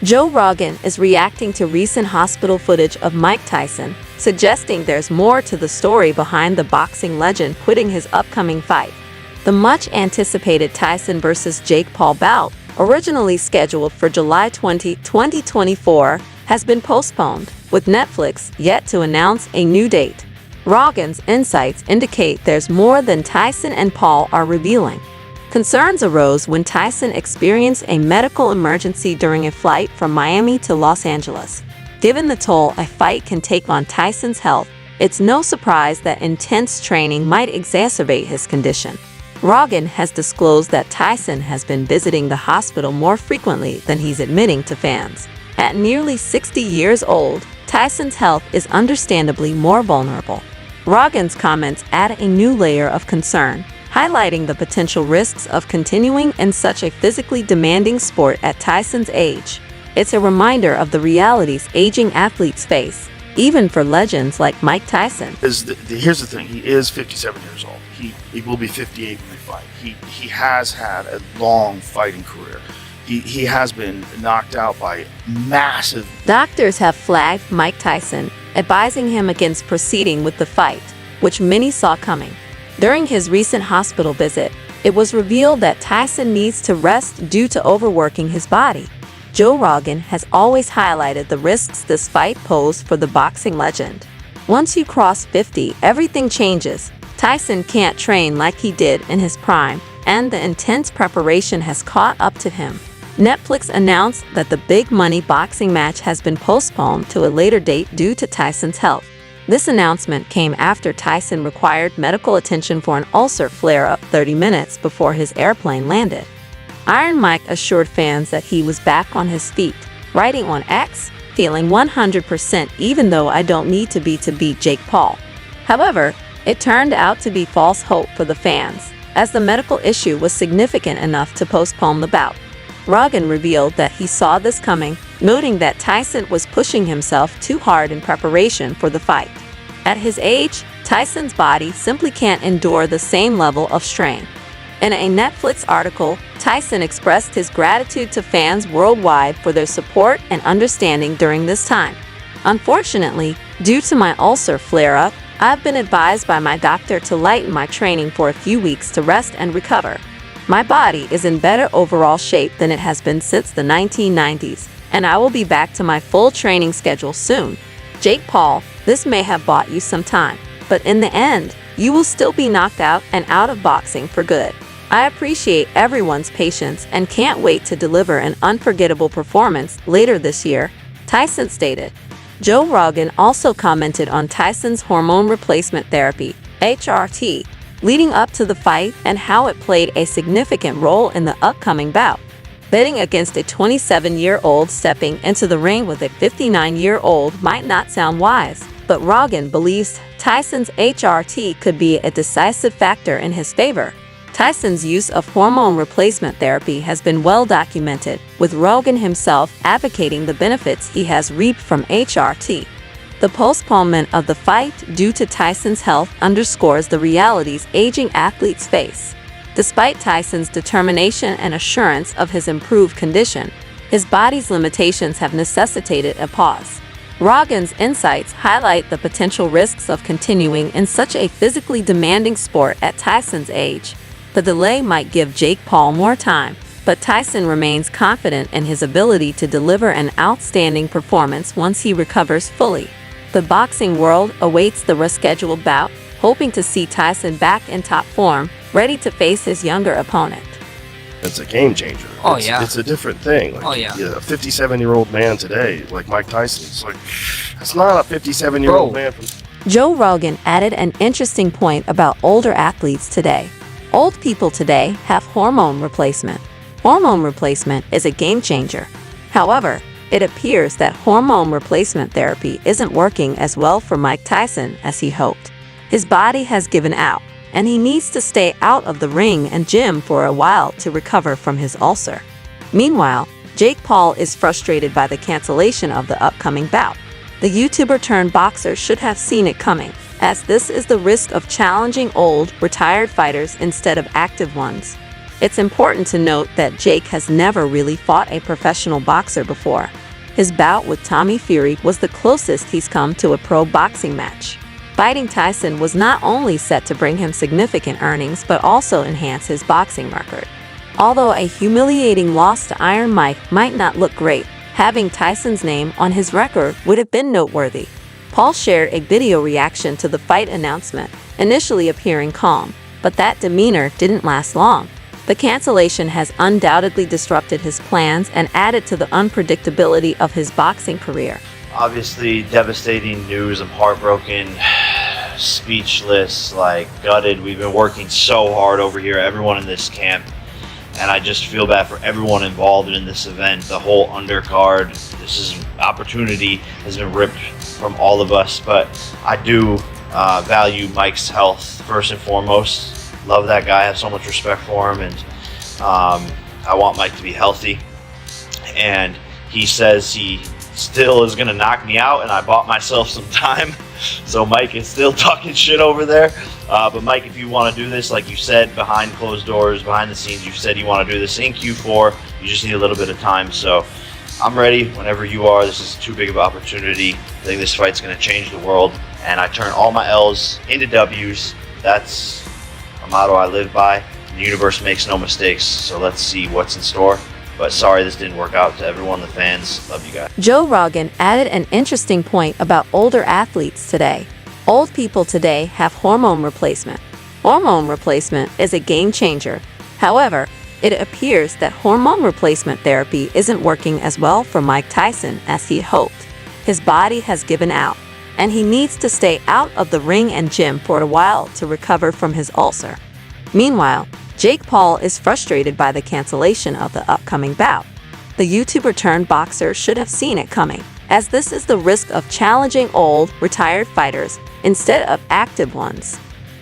Joe Rogan is reacting to recent hospital footage of Mike Tyson, suggesting there's more to the story behind the boxing legend quitting his upcoming fight. The much-anticipated Tyson vs. Jake Paul bout, originally scheduled for July 20, 2024, has been postponed, with Netflix yet to announce a new date. Rogan's insights indicate there's more than Tyson and Paul are revealing. Concerns arose when Tyson experienced a medical emergency during a flight from Miami to Los Angeles. Given the toll a fight can take on Tyson's health, it's no surprise that intense training might exacerbate his condition. Rogan has disclosed that Tyson has been visiting the hospital more frequently than he's admitting to fans. At nearly 60 years old, Tyson's health is understandably more vulnerable. Rogan's comments add a new layer of concern, highlighting the potential risks of continuing in such a physically demanding sport at Tyson's age. It's a reminder of the realities aging athletes face, even for legends like Mike Tyson. Here's the thing, he is 57 years old. He will be 58 when they fight. He has had a long fighting career. He has been knocked out by massive... Doctors have flagged Mike Tyson, advising him against proceeding with the fight, which many saw coming. During his recent hospital visit, it was revealed that Tyson needs to rest due to overworking his body. Joe Rogan has always highlighted the risks this fight posed for the boxing legend. Once you cross 50, everything changes. Tyson can't train like he did in his prime, and the intense preparation has caught up to him. Netflix announced that the big-money boxing match has been postponed to a later date due to Tyson's health. This announcement came after Tyson required medical attention for an ulcer flare-up 30 minutes before his airplane landed. Iron Mike assured fans that he was back on his feet, writing on X, "Feeling 100% even though I don't need to beat Jake Paul." However, it turned out to be false hope for the fans, as the medical issue was significant enough to postpone the bout. Rogan revealed that he saw this coming, noting that Tyson was pushing himself too hard in preparation for the fight. At his age, Tyson's body simply can't endure the same level of strain. In a Netflix article, Tyson expressed his gratitude to fans worldwide for their support and understanding during this time. "Unfortunately, due to my ulcer flare-up, I've been advised by my doctor to lighten my training for a few weeks to rest and recover. My body is in better overall shape than it has been since the 1990s, and I will be back to my full training schedule soon. Jake Paul, this may have bought you some time, but in the end, you will still be knocked out and out of boxing for good. I appreciate everyone's patience and can't wait to deliver an unforgettable performance later this year," Tyson stated. Joe Rogan also commented on Tyson's hormone replacement therapy, HRT, leading up to the fight and how it played a significant role in the upcoming bout. Betting against a 27-year-old stepping into the ring with a 59-year-old might not sound wise, but Rogan believes Tyson's HRT could be a decisive factor in his favor. Tyson's use of hormone replacement therapy has been well documented, with Rogan himself advocating the benefits he has reaped from HRT. The postponement of the fight due to Tyson's health underscores the realities aging athletes face. Despite Tyson's determination and assurance of his improved condition, his body's limitations have necessitated a pause. Rogan's insights highlight the potential risks of continuing in such a physically demanding sport at Tyson's age. The delay might give Jake Paul more time, but Tyson remains confident in his ability to deliver an outstanding performance once he recovers fully. The boxing world awaits the rescheduled bout, hoping to see Tyson back in top form, ready to face his younger opponent. It's a game changer. It's a different thing. Like, a 57-year-old man today, like Mike Tyson, it's not a 57-year-old man from... Joe Rogan added an interesting point about older athletes today. Old people today have hormone replacement. Hormone replacement is a game changer. However, it appears that hormone replacement therapy isn't working as well for Mike Tyson as he hoped. His body has given out, and he needs to stay out of the ring and gym for a while to recover from his ulcer. Meanwhile, Jake Paul is frustrated by the cancellation of the upcoming bout. The YouTuber-turned-boxer should have seen it coming, as this is the risk of challenging old, retired fighters instead of active ones. It's important to note that Jake has never really fought a professional boxer before. His bout with Tommy Fury was the closest he's come to a pro boxing match. Fighting Tyson was not only set to bring him significant earnings but also enhance his boxing record. Although a humiliating loss to Iron Mike might not look great, having Tyson's name on his record would have been noteworthy. Paul shared a video reaction to the fight announcement, initially appearing calm, but that demeanor didn't last long. The cancellation has undoubtedly disrupted his plans and added to the unpredictability of his boxing career. Obviously, devastating news. I'm heartbroken, speechless, gutted. We've been working so hard over here, everyone in this camp, and I just feel bad for everyone involved in this event, the whole undercard. Opportunity has been ripped from all of us, but I do value Mike's health first and foremost. Love that guy, I have so much respect for him, and I want Mike to be healthy. And he says he still is gonna knock me out, and I bought myself some time. So Mike is still talking shit over there. But Mike, if you want to do this, like you said, behind closed doors, behind the scenes, you said you want to do this in Q4. You just need a little bit of time. So I'm ready whenever you are. This is too big of an opportunity. I think this fight's going to change the world. And I turn all my L's into W's. That's a motto I live by. The universe makes no mistakes. So let's see what's in store. But sorry this didn't work out. To everyone, the fans, love you guys. Joe Rogan added an interesting point about older athletes today. Old people today have hormone replacement. Hormone replacement is a game changer. However, it appears that hormone replacement therapy isn't working as well for Mike Tyson as he hoped. His body has given out, and he needs to stay out of the ring and gym for a while to recover from his ulcer. Meanwhile, Jake Paul is frustrated by the cancellation of the upcoming bout. The YouTuber turned boxer should have seen it coming, as this is the risk of challenging old, retired fighters instead of active ones.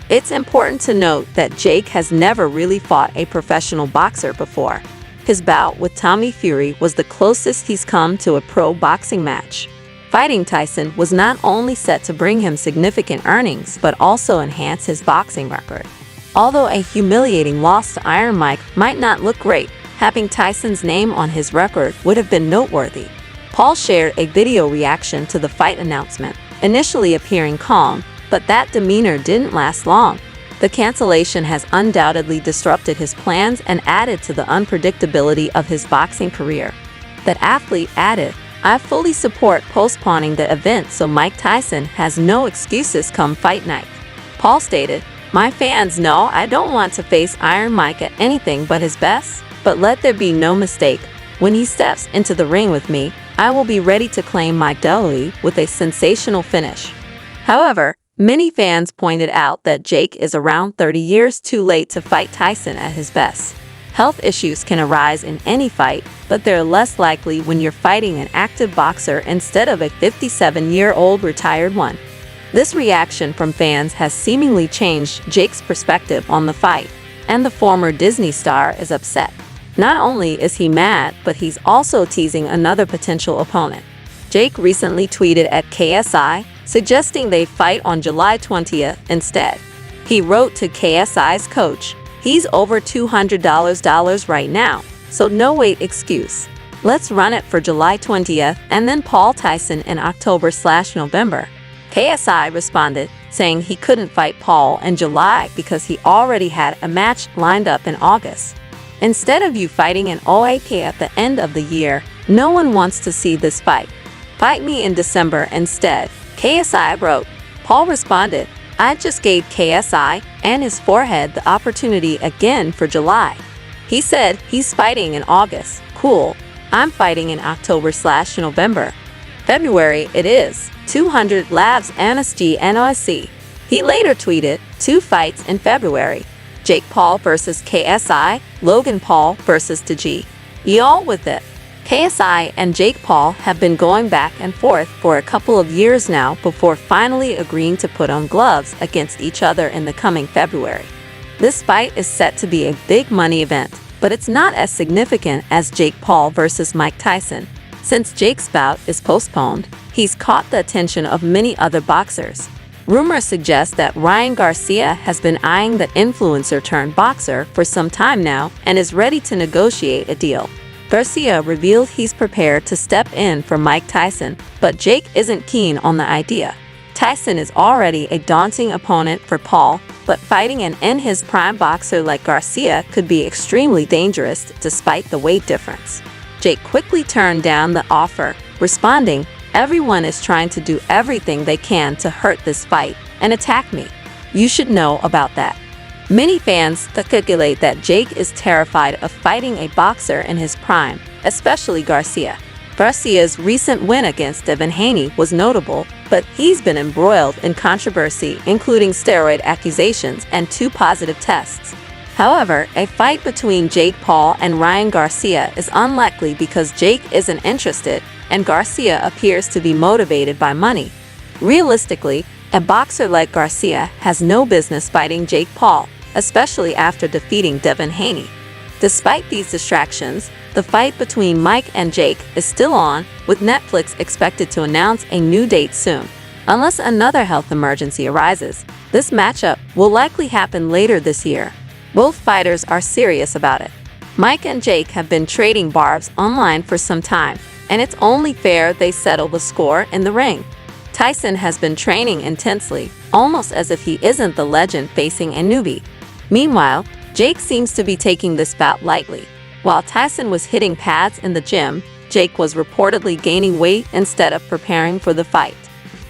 It's important to note that Jake has never really fought a professional boxer before. His bout with Tommy Fury was the closest he's come to a pro boxing match. Fighting Tyson was not only set to bring him significant earnings but also enhance his boxing record. Although a humiliating loss to Iron Mike might not look great, having Tyson's name on his record would have been noteworthy. Paul shared a video reaction to the fight announcement, initially appearing calm, but that demeanor didn't last long. The cancellation has undoubtedly disrupted his plans and added to the unpredictability of his boxing career. That athlete added, "I fully support postponing the event so Mike Tyson has no excuses come fight night." Paul stated, "My fans know I don't want to face Iron Mike at anything but his best, but let there be no mistake. When he steps into the ring with me, I will be ready to claim my W with a sensational finish." However, many fans pointed out that Jake is around 30 years too late to fight Tyson at his best. Health issues can arise in any fight, but they're less likely when you're fighting an active boxer instead of a 57-year-old retired one. This reaction from fans has seemingly changed Jake's perspective on the fight, and the former Disney star is upset. Not only is he mad, but he's also teasing another potential opponent. Jake recently tweeted at KSI, suggesting they fight on July 20th instead. He wrote to KSI's coach, "He's over $200 right now, so no wait excuse. Let's run it for July 20th and then Paul Tyson in October/November." KSI responded, saying he couldn't fight Paul in July because he already had a match lined up in August. "Instead of you fighting in OAK at the end of the year, no one wants to see this fight. Fight me in December instead," KSI wrote. Paul responded, "I just gave KSI and his forehead the opportunity again for July. He said he's fighting in August. Cool. I'm fighting in October/November. February it is. 200 labs NSG NOSC." He later tweeted, "2 fights in February. Jake Paul versus KSI, Logan Paul versus TG. Y'all with it." KSI and Jake Paul have been going back and forth for a couple of years now before finally agreeing to put on gloves against each other in the coming February. This fight is set to be a big money event, but it's not as significant as Jake Paul versus Mike Tyson. Since Jake's bout is postponed, he's caught the attention of many other boxers. Rumors suggest that Ryan Garcia has been eyeing the influencer-turned-boxer for some time now and is ready to negotiate a deal. Garcia revealed he's prepared to step in for Mike Tyson, but Jake isn't keen on the idea. Tyson is already a daunting opponent for Paul, but fighting an in-his-prime boxer like Garcia could be extremely dangerous despite the weight difference. Jake quickly turned down the offer, responding, "Everyone is trying to do everything they can to hurt this fight and attack me. You should know about that." Many fans speculate that Jake is terrified of fighting a boxer in his prime, especially Garcia. Garcia's recent win against Devin Haney was notable, but he's been embroiled in controversy, including steroid accusations and 2 positive tests. However, a fight between Jake Paul and Ryan Garcia is unlikely because Jake isn't interested and Garcia appears to be motivated by money. Realistically, a boxer like Garcia has no business fighting Jake Paul, especially after defeating Devin Haney. Despite these distractions, the fight between Mike and Jake is still on, with Netflix expected to announce a new date soon. Unless another health emergency arises, this matchup will likely happen later this year. Both fighters are serious about it. Mike and Jake have been trading barbs online for some time, and it's only fair they settle the score in the ring. Tyson has been training intensely, almost as if he isn't the legend facing a newbie. Meanwhile, Jake seems to be taking this bout lightly. While Tyson was hitting pads in the gym, Jake was reportedly gaining weight instead of preparing for the fight.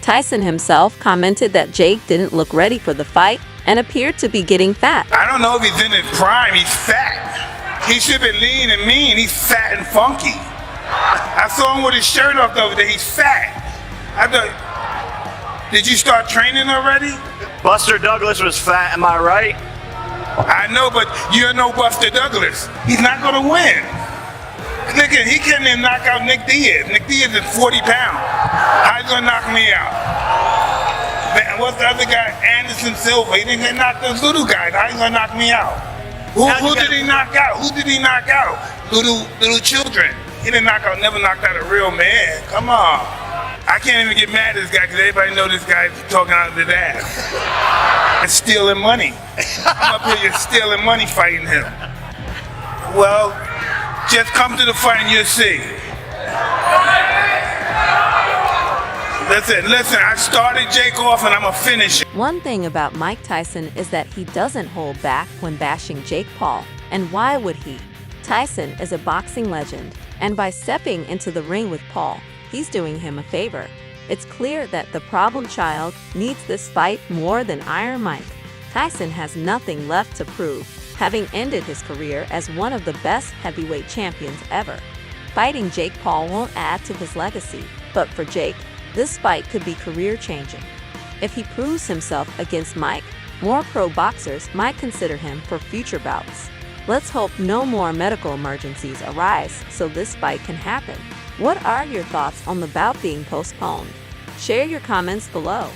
Tyson himself commented that Jake didn't look ready for the fight and appeared to be getting fat. I don't know if he's in his prime. He's fat. He should be lean and mean. He's fat and funky. I saw him with his shirt off the other day. He's fat. I thought, did you start training already? Buster Douglas was fat, am I right? I know, but you're no Buster Douglas. He's not going to win. Nigga, he couldn't even knock out Nick Diaz. Nick Diaz is 40 pounds. How you going to knock me out? Man, what's the other guy? Anderson Silva. He didn't get knocked those little guys. How you going to knock me out? Who did he knock out? Who did he knock out? Little children. He didn't knock out, never knocked out a real man. Come on. I can't even get mad at this guy because everybody know this guy's talking out of his ass. And stealing money. I'm up here stealing money fighting him. Well, just come to the fight and you'll see. Listen, I started Jake off and I'm going to finish it. One thing about Mike Tyson is that he doesn't hold back when bashing Jake Paul. And why would he? Tyson is a boxing legend, and by stepping into the ring with Paul, he's doing him a favor. It's clear that the problem child needs this fight more than Iron Mike. Tyson has nothing left to prove, having ended his career as one of the best heavyweight champions ever. Fighting Jake Paul won't add to his legacy, but for Jake, this fight could be career-changing. If he proves himself against Mike, more pro boxers might consider him for future bouts. Let's hope no more medical emergencies arise so this fight can happen. What are your thoughts on the bout being postponed? Share your comments below.